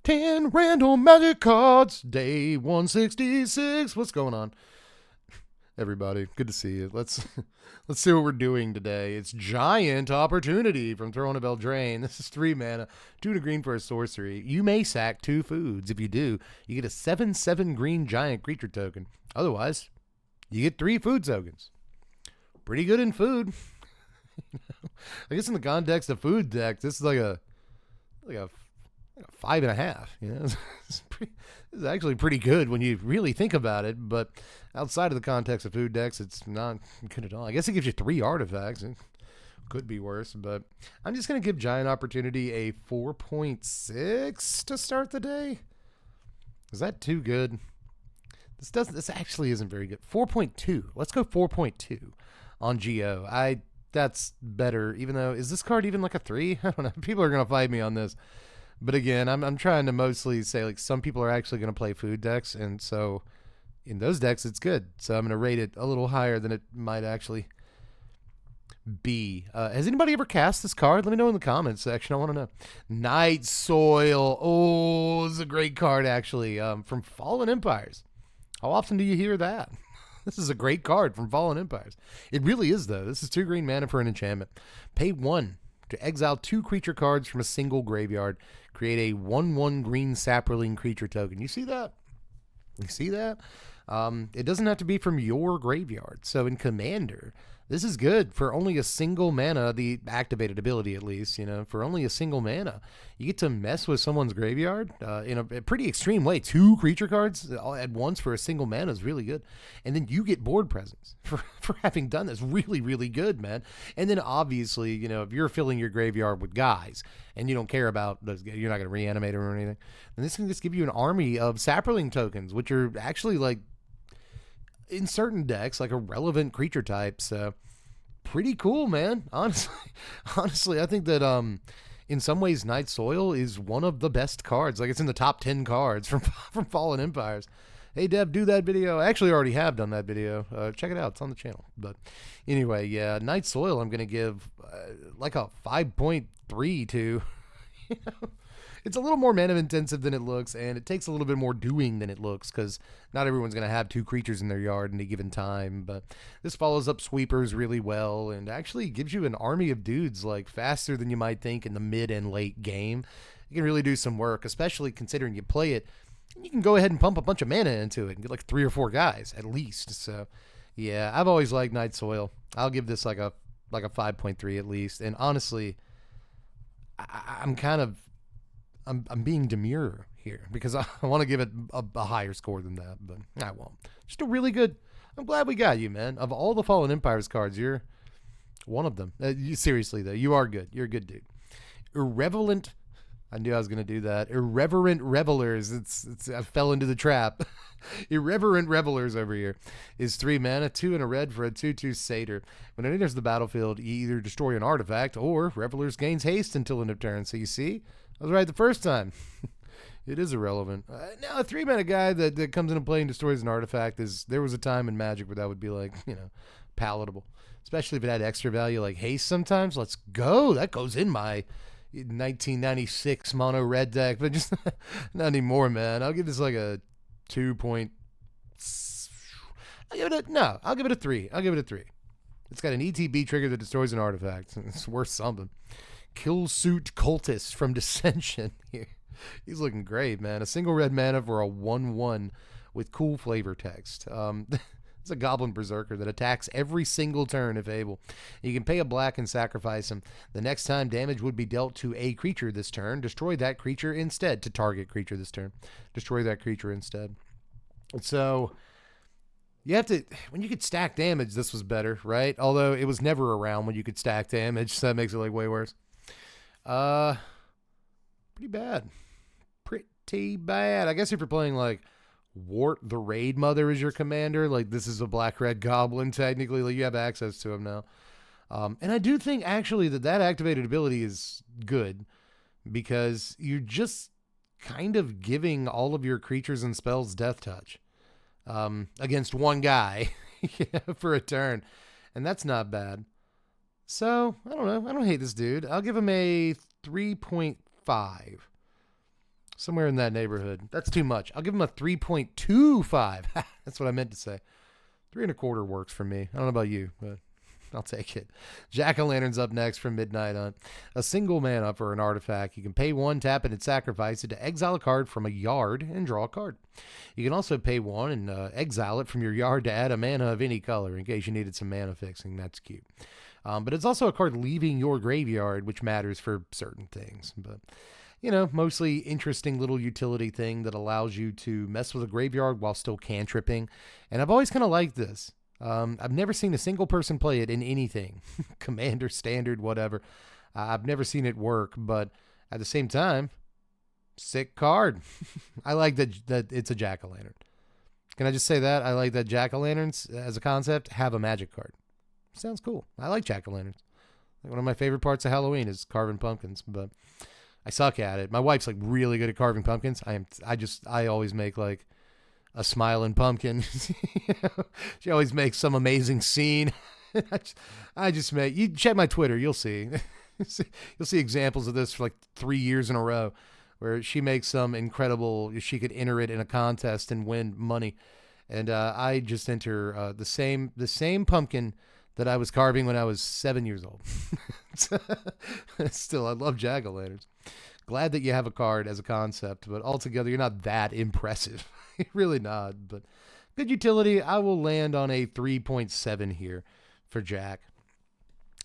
10 random magic cards, day 166. What's going on, everybody? Good to see you. Let's see what we're doing today. It's Giant Opportunity from Throne of Eldraine. This is 3 mana, 2 to green for a sorcery. You may sack 2 foods. If you do, you get a 7/7 green giant creature token. Otherwise, you get 3 food tokens. Pretty good in food. I guess in the context of food deck, this is like a 5.5. You know, it's actually pretty good when you really think about it. But outside of the context of food decks, it's not good at all. I guess it gives you 3 artifacts. It could be worse, but I'm just gonna give Giant Opportunity a 4.6 to start the day. Is that too good? This actually isn't very good. 4.2. Let's go 4.2 on Geo. That's better. Even though, is this card even like a 3? I don't know. People are gonna fight me on this. But again, I'm trying to mostly say, like, some people are actually going to play food decks, and so in those decks, it's good. So I'm going to rate it a little higher than it might actually be. Has anybody ever cast this card? Let me know in the comments section. I want to know. Night Soil. Oh, this is a great card, actually, from Fallen Empires. How often do you hear that? This is a great card from Fallen Empires. It really is, though. This is 2 green mana for an enchantment. Pay 1 to exile 2 creature cards from a single graveyard. Create a 1/1 green sapperling creature token. You see that? You see that? It doesn't have to be from your graveyard. So in Commander, this is good for only a single mana, the activated ability at least, you know, for only a single mana. You get to mess with someone's graveyard in a pretty extreme way. 2 creature cards at once for a single mana is really good. And then you get board presence for having done this. Really, really good, man. And then obviously, you know, if you're filling your graveyard with guys and you don't care about those, you're not going to reanimate them or anything, then this can just give you an army of sapperling tokens, which are actually like, in certain decks, like a relevant creature type. So pretty cool, man. Honestly, I think that in some ways Night Soil is one of the best cards. Like, it's in the top 10 cards from Fallen Empires. Hey Deb, do that video. I actually already have done that video. Check it out. It's on the channel. But anyway, yeah, Night Soil I'm going to give like a 5.3 to. You know? It's a little more mana intensive than it looks, and it takes a little bit more doing than it looks, because not everyone's going to have 2 creatures in their yard in a given time. But this follows up sweepers really well, and actually gives you an army of dudes like faster than you might think in the mid and late game. You can really do some work, especially considering you play it. You can go ahead and pump a bunch of mana into it and get like 3 or 4 guys at least. So yeah, I've always liked Night Soil. I'll give this like a 5.3 at least. And honestly, I'm being demure here because I want to give it a higher score than that, but I won't. Just a really good. I'm glad we got you, man. Of all the Fallen Empires cards, you're one of them. Seriously, though, you are good. You're a good dude. Irreverent. I knew I was going to do that. Irreverent Revelers. I fell into the trap. Irreverent Revelers over here is 3 mana, 2 and a red for a 2/2 satyr. When it enters the battlefield, you either destroy an artifact or Revelers gains haste until end of turn. So you see, I was right the first time. It is irrelevant. Now, a 3 mana guy that comes into play and destroys an artifact there was a time in Magic where that would be like, you know, palatable. Especially if it had extra value like haste sometimes. Let's go. That goes in my 1996 mono red deck, but just not anymore, man. I'll give this like a 2. I'll give it a 3. I'll give it a 3. It's got an ETB trigger that destroys an artifact. It's worth something. Killsuit Cultist from Dissension here. He's looking great, man. A single red mana for a 1/1 with cool flavor text. It's a Goblin Berserker that attacks every single turn if able. You can pay a black and sacrifice him. The next time damage would be dealt to a creature this turn, destroy that creature instead. To target creature this turn, destroy that creature instead. So you have to, when you could stack damage, this was better, right? Although it was never around when you could stack damage, so that makes it like way worse. Pretty bad. Pretty bad. I guess if you're playing like Wart the Raid Mother is your commander, like this is a black-red goblin technically, like you have access to him now. And I do think actually that activated ability is good because you're just kind of giving all of your creatures and spells death touch against one guy for a turn, and that's not bad. So I don't know. I don't hate this dude. I'll give him a 3.5. Somewhere in that neighborhood. That's too much. I'll give him a 3.25. That's what I meant to say. 3.25 works for me. I don't know about you, but I'll take it. Jack-o'-lantern's up next from Midnight Hunt. A single mana for an artifact. You can pay 1, tap it, and sacrifice it to exile a card from a yard and draw a card. You can also pay 1 and exile it from your yard to add a mana of any color in case you needed some mana fixing. That's cute. But it's also a card leaving your graveyard, which matters for certain things. But, you know, mostly interesting little utility thing that allows you to mess with a graveyard while still cantripping. And I've always kind of liked this. I've never seen a single person play it in anything, Commander, Standard, whatever. I've never seen it work, but at the same time, sick card. I like that it's a jack-o'-lantern. Can I just say that? I like that jack-o'-lanterns as a concept have a magic card. Sounds cool. I like jack-o'-lanterns. One of my favorite parts of Halloween is carving pumpkins, but I suck at it. My wife's like really good at carving pumpkins. I always make like a smiling pumpkin. She always makes some amazing scene. I just make, you check my Twitter, you'll see. You'll see examples of this for like 3 years in a row where she makes some incredible, she could enter it in a contest and win money. And I just enter the same pumpkin that I was carving when I was 7 years old. Still, I love jack-o'-lanterns. Glad that you have a card as a concept, but altogether, you're not that impressive. You're really not, but good utility. I will land on a 3.7 here for Jack,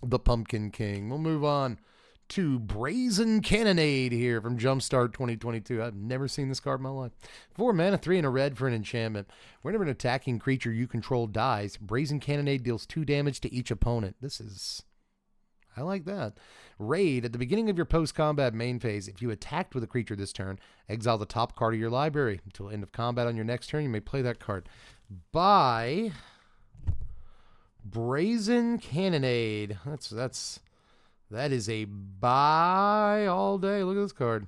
the Pumpkin King. We'll move on to Brazen Canonade here from Jumpstart 2022. I've never seen this card in my life. 4 mana, 3 and a red for an enchantment. Whenever an attacking creature you control dies, Brazen Canonade deals 2 damage to each opponent. I like that. Raid, at the beginning of your post-combat main phase, if you attacked with a creature this turn, exile the top card of your library. Until end of combat on your next turn, you may play that card. Buy Brazen Canonade. That is a buy all day. Look at this card.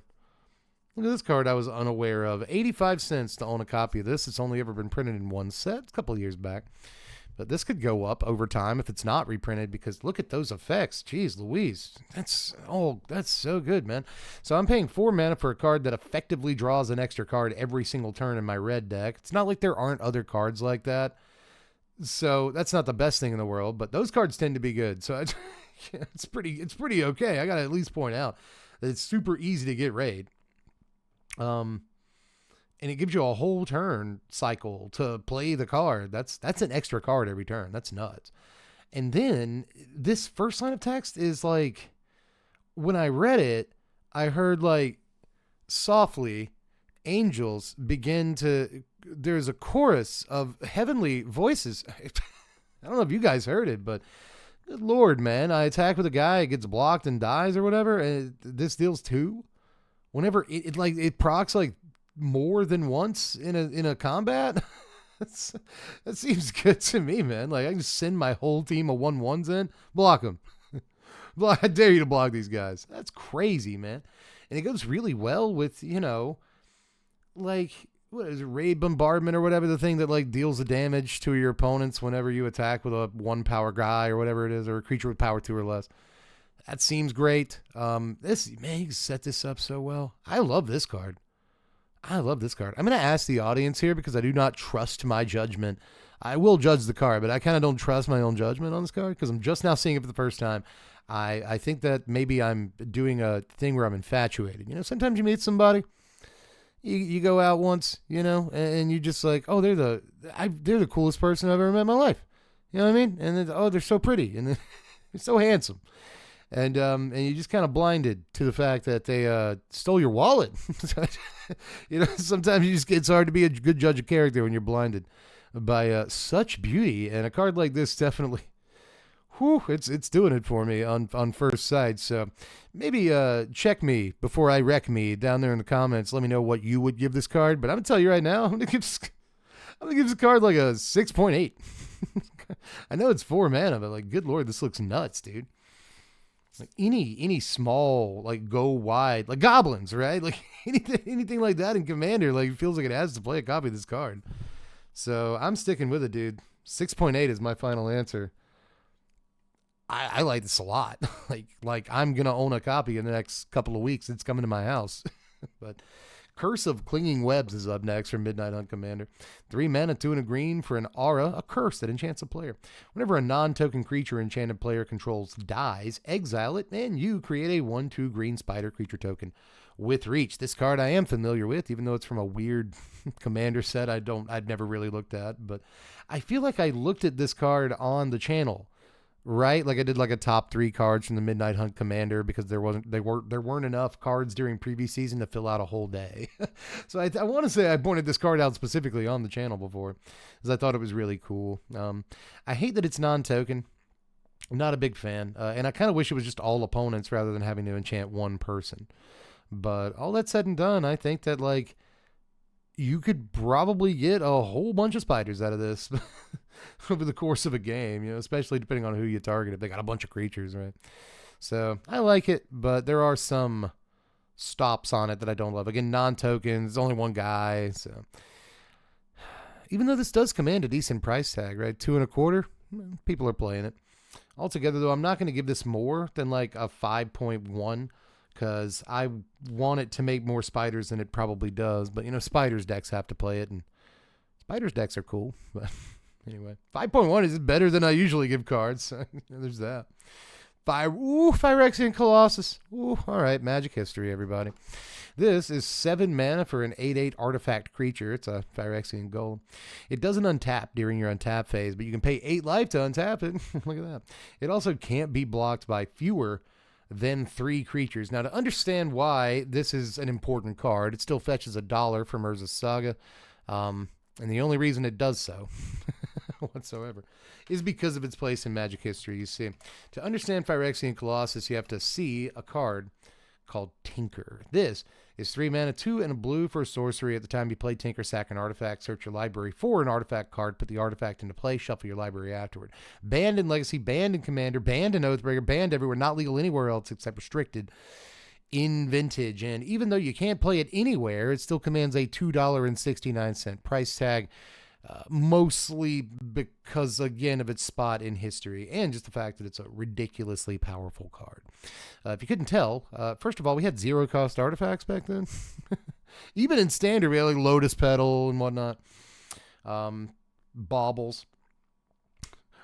Look at this card I was unaware of. 85 cents to own a copy of this. It's only ever been printed in one set. It's a couple of years back. But this could go up over time if it's not reprinted, because look at those effects. Jeez Louise. That's so good, man. So I'm paying 4 mana for a card that effectively draws an extra card every single turn in my red deck. It's not like there aren't other cards like that. So that's not the best thing in the world, but those cards tend to be good. So it's pretty okay. I got to at least point out that it's super easy to get raid. And it gives you a whole turn cycle to play the card. That's an extra card every turn. That's nuts. And then this first line of text is like, when I read it, I heard like softly angels begin to, there's a chorus of heavenly voices. I don't know if you guys heard it, but good Lord, man, I attack with a guy, it gets blocked and dies or whatever. And this deals 2. Whenever it procs like more than once in a combat. That seems good to me, man. Like I can just send my whole team of 1/1s in, block them. I dare you to block these guys. That's crazy, man. And it goes really well with, you know, like what is it, raid bombardment or whatever, the thing that like deals the damage to your opponents whenever you attack with a 1 power guy or whatever it is, or a creature with power 2 or less. That seems great. This, man, you set this up so well. I love this card. I'm going to ask the audience here because I do not trust my judgment. I will judge the card, but I kind of don't trust my own judgment on this card because I'm just now seeing it for the first time. I think that maybe I'm doing a thing where I'm infatuated. You know, sometimes you meet somebody, you go out once, you know, and you just like, oh, they're the coolest person I've ever met in my life. You know what I mean? And then, oh, they're so pretty and they're so handsome. And you're just kind of blinded to the fact that they stole your wallet. You know, sometimes it's hard to be a good judge of character when you're blinded by such beauty. And a card like this definitely, it's doing it for me on first sight. So maybe check me before I wreck me down there in the comments. Let me know what you would give this card. But I'm gonna tell you right now, I'm gonna give this card like a 6.8. I know it's 4 mana, but like, good Lord, this looks nuts, dude. Like any small, like go wide, like goblins, right? Like anything like that in Commander, like it feels like it has to play a copy of this card. So I'm sticking with it, dude. 6.8 is my final answer. I like this a lot. like I'm gonna own a copy in the next couple of weeks. It's coming to my house. But Curse of Clinging Webs is up next from Midnight Hunt Commander. 3 mana, 2 and a green for an aura, a curse that enchants a player. Whenever a non-token creature enchanted player controls dies, exile it, and you create a 1/2 green spider creature token with reach. This card I am familiar with, even though it's from a weird commander set I'd never really looked at, but I feel like I looked at this card on the channel. Right, like I did like a top 3 cards from the Midnight Hunt Commander because there weren't enough cards during previous season to fill out a whole day. So I want to say I pointed this card out specifically on the channel before because I thought it was really cool. I hate that it's non-token. I'm not a big fan, and I kind of wish it was just all opponents rather than having to enchant one person. But all that said and done, I think that like you could probably get a whole bunch of spiders out of this over the course of a game, you know, especially depending on who you target. If they got a bunch of creatures, right? So I like it, but there are some stops on it that I don't love. Again, non-tokens, only one guy. So even though this does command a decent price tag, right? 2 1/4, people are playing it. Altogether, though, I'm not going to give this more than like a 5.1 because I want it to make more spiders than it probably does. But, you know, spiders decks have to play it, and spiders decks are cool. But anyway, 5.1 is better than I usually give cards. So there's that. Phyrexian Colossus. Ooh, all right, Magic history, everybody. This is 7 mana for an 8/8 artifact creature. It's a Phyrexian Golem. It doesn't untap during your untap phase, but you can pay 8 life to untap it. Look at that. It also can't be blocked by fewer than 3 creatures. Now, to understand why this is an important card, it still fetches $1 from Urza's Saga. And the only reason it does so whatsoever is because of its place in Magic history. You see, to understand Phyrexian Colossus, you have to see a card called Tinker. This is 3 mana, 2 and a blue for a sorcery. At the time you play Tinker, sack an artifact, search your library for an artifact card, put the artifact into play, shuffle your library afterward. Banned in Legacy, banned in Commander, banned in Oathbreaker, banned everywhere, not legal anywhere else except restricted in Vintage. And even though you can't play it anywhere, it still commands a $2.69 price tag. Mostly because, again, of its spot in history and just the fact that it's a ridiculously powerful card. If you couldn't tell, first of all, we had 0-cost artifacts back then. Even in Standard, we had like Lotus Petal and whatnot. Baubles.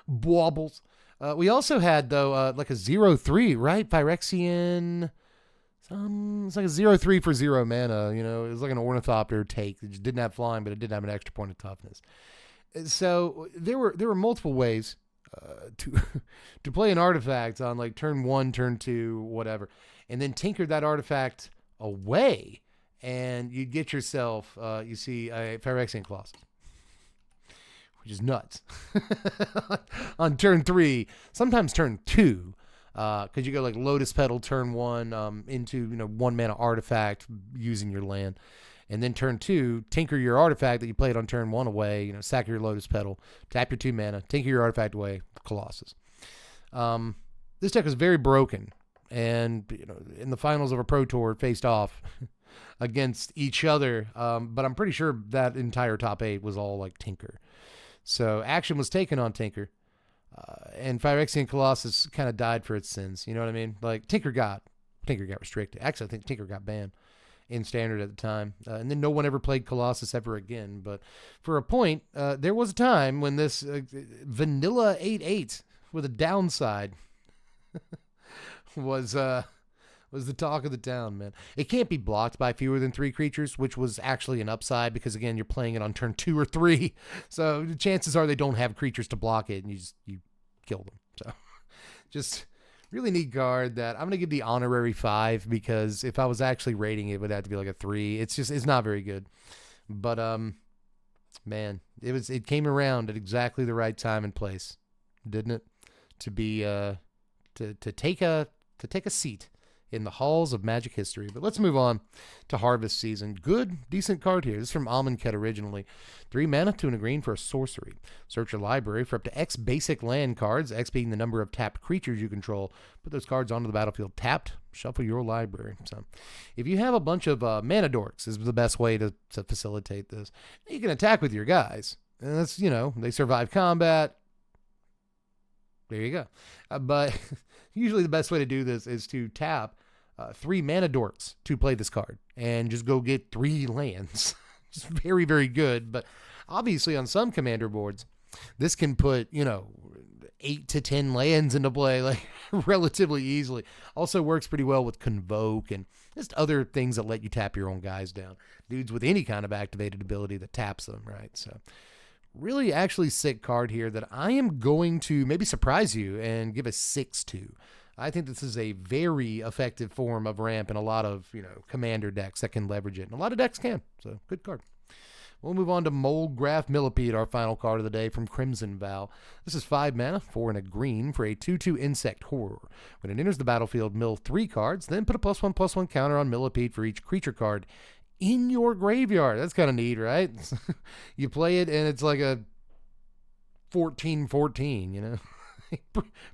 We also had, though, like a 0/3, right? Phyrexian. It's like a 0/3 for 0 mana. You know, it was like an Ornithopter take. It just didn't have flying, but it did have an extra point of toughness. So there were multiple ways to play an artifact on like turn 1, turn 2, whatever, and then tinker that artifact away, and you'd get yourself, you see, a Phyrexian Colossus, which is nuts. On turn 3, sometimes turn 2. Because you go like Lotus Petal turn 1 into, you know, 1 mana artifact using your land. And then turn 2, tinker your artifact that you played on turn 1 away, you know, sack your Lotus Petal, tap your 2 mana, tinker your artifact away, Colossus. This deck was very broken. And, you know, in the finals of a Pro Tour, it faced off against each other. But I'm pretty sure that entire top 8 was all like Tinker. So action was taken on Tinker. And Phyrexian Colossus kind of died for its sins. You know what I mean? Like, Tinker got restricted. Actually, I think Tinker got banned in Standard at the time. And then no one ever played Colossus ever again. But for a point, there was a time when this vanilla 8/8 with a downside was the talk of the town, man. It can't be blocked by fewer than 3 creatures, which was actually an upside because, again, you're playing it on turn 2 or 3. So the chances are they don't have creatures to block it, and you kill them. So just really neat card that I'm going to give the honorary 5 because if I was actually rating it, it would have to be like a 3. It's not very good. But, man, it came around at exactly the right time and place, didn't it? To be, to take a seat in the halls of Magic history. But let's move on to Harvest Season. Good, decent card here. This is from Amonkhet originally. 3 mana, 2 and a green for a sorcery. Search your library for up to X basic land cards, X being the number of tapped creatures you control. Put those cards onto the battlefield tapped, shuffle your library. So if you have a bunch of mana dorks, is the best way to facilitate this. You can attack with your guys. And that's, you know, they survive combat. There you go. But usually the best way to do this is to tap 3 mana dorks to play this card and just go get 3 lands. It's very, very good. But obviously on some commander boards, this can put, 8 to 10 lands into play like relatively easily. Also works pretty well with Convoke and just other things that let you tap your own guys down. Dudes with any kind of activated ability that taps them, right? So really actually sick card here that I am going to maybe surprise you and give a 6 to. I think this is a very effective form of ramp in a lot of, commander decks that can leverage it. And a lot of decks can. So good card. We'll move on to Moldgraph Millipede, our final card of the day from Crimson Vow. This is 5 mana, 4 and a green for a 2/2 insect horror. When it enters the battlefield, mill 3 cards, then put a +1/+1 counter on Millipede for each creature card in your graveyard. That's kind of neat, right? You play it and it's like a 14/14,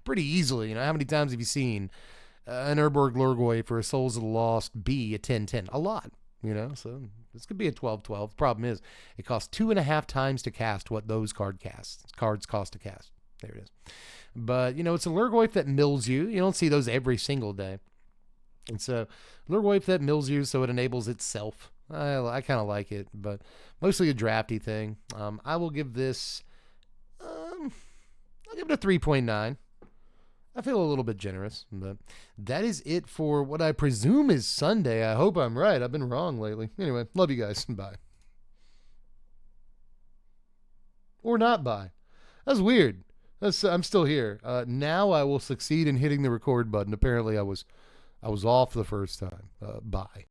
pretty easily. How many times have you seen an Urborg Lurgoy for a Souls of the Lost be a 10/10? A lot, so this could be a 12/12. Problem is, it costs 2.5 times to cast what those cards cost to cast. There it is. But, it's a Lurgoy that mills you. You don't see those every single day. And so, Lurgoy that mills you, so it enables itself. I kind of like it, but mostly a drafty thing. I will give this, I'll give it a 3.9. I feel a little bit generous, but that is it for what I presume is Sunday. I hope I'm right. I've been wrong lately. Anyway, love you guys. Bye. Or not bye. That's weird. I'm still here. Now I will succeed in hitting the record button. Apparently I was off the first time. Bye.